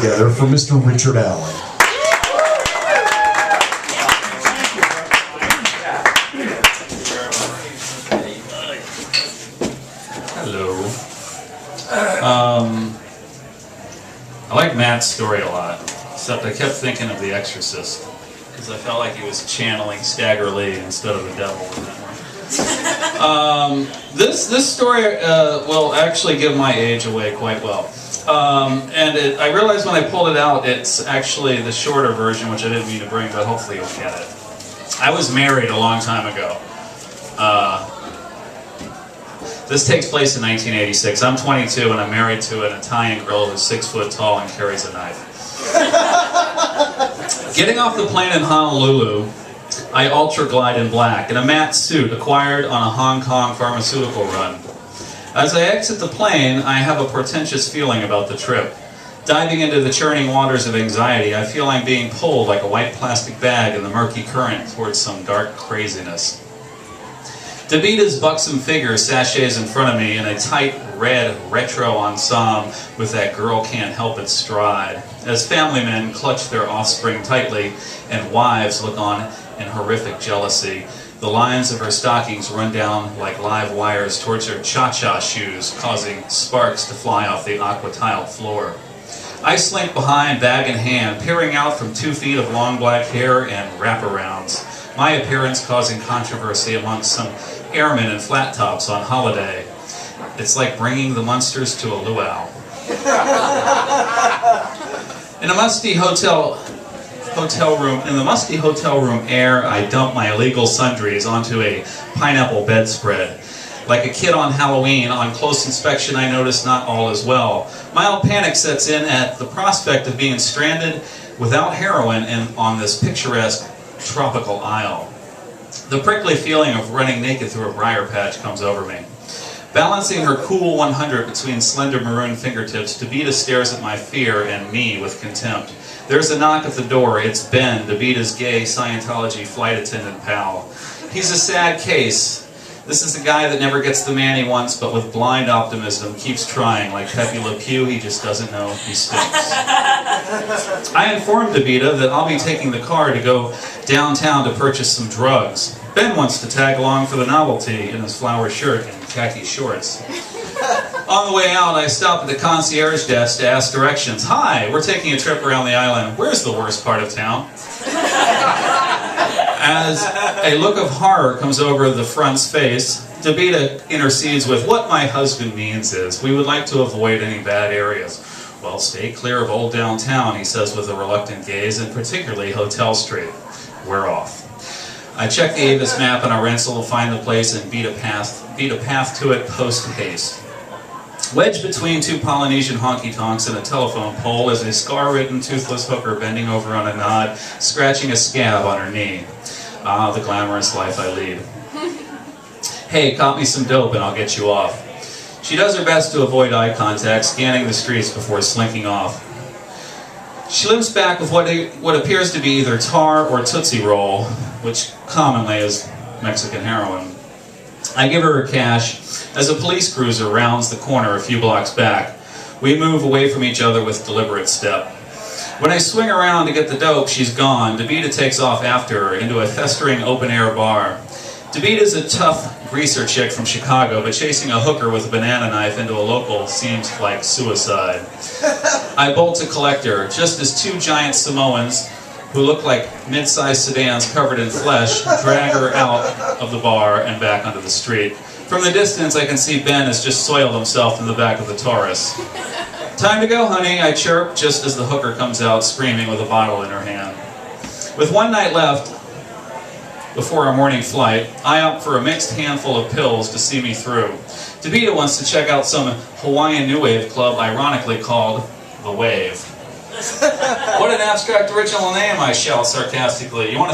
together for Mr. Richard Allen. Hello. I like Matt's story a lot, except I kept thinking of The Exorcist, because I felt like he was channeling Stagger Lee instead of the devil in that one. This story will actually give my age away quite well. I realized when I pulled it out, it's actually the shorter version, which I didn't mean to bring, but hopefully you'll get it. I was married a long time ago. This takes place in 1986. I'm 22 and I'm married to an Italian girl who's 6 foot tall and carries a knife. Getting off the plane in Honolulu, I ultra-glide in black in a matte suit acquired on a Hong Kong pharmaceutical run. As I exit the plane, I have a portentous feeling about the trip. Diving into the churning waters of anxiety, I feel I'm being pulled like a white plastic bag in the murky current towards some dark craziness. Davita's buxom figure sachets in front of me in a tight red retro ensemble with That Girl Can't Help It stride, as family men clutch their offspring tightly and wives look on in horrific jealousy. The lines of her stockings run down like live wires towards her cha-cha shoes, causing sparks to fly off the aqua-tiled floor. I slink behind, bag in hand, peering out from 2 feet of long black hair and wraparounds. My appearance causing controversy amongst some airmen in flat tops on holiday. It's like bringing the Munsters to a luau. In the musty hotel room air, I dump my illegal sundries onto a pineapple bedspread. Like a kid on Halloween, on close inspection I notice not all is well. Mild panic sets in at the prospect of being stranded without heroin on this picturesque tropical isle. The prickly feeling of running naked through a briar patch comes over me. Balancing her cool 100 between slender maroon fingertips, Davita stares at my fear and me with contempt. There's a knock at the door. It's Ben, Davita's gay Scientology flight attendant pal. He's a sad case. This is the guy that never gets the man he wants, but with blind optimism keeps trying. Like Pepe Le Pew, he just doesn't know he stinks. I informed Davita that I'll be taking the car to go downtown to purchase some drugs. Ben wants to tag along for the novelty in his flower shirt and khaki shorts. On the way out, I stop at the concierge desk to ask directions. Hi, we're taking a trip around the island. Where's the worst part of town? As a look of horror comes over the front's face, Davita intercedes with, what my husband means is, we would like to avoid any bad areas. Well, stay clear of old downtown, he says with a reluctant gaze, and particularly Hotel Street. We're off. I check the Avis map on a rental to find the place and beat a path to it post-haste. Wedged between 2 Polynesian honky-tonks and a telephone pole is a scar-ridden, toothless hooker bending over on a nod, scratching a scab on her knee. Ah, the glamorous life I lead. Hey, caught me some dope and I'll get you off. She does her best to avoid eye contact, scanning the streets before slinking off. She limps back with what appears to be either tar or Tootsie Roll, which commonly is Mexican heroin. I give her cash as a police cruiser rounds the corner a few blocks back. We move away from each other with deliberate step. When I swing around to get the dope, she's gone. Davita takes off after her into a festering open-air bar. Davita's a tough greaser chick from Chicago, but chasing a hooker with a banana knife into a local seems like suicide. I bolt to collect her, just as 2 giant Samoans, who look like mid-sized sedans covered in flesh, drag her out of the bar and back onto the street. From the distance, I can see Ben has just soiled himself in the back of the Taurus. Time to go, honey, I chirp, just as the hooker comes out screaming with a bottle in her hand. With 1 night left before our morning flight, I opt for a mixed handful of pills to see me through. Davita wants to check out some Hawaiian New Wave club ironically called The Wave. What an abstract original name, I shout sarcastically. You want to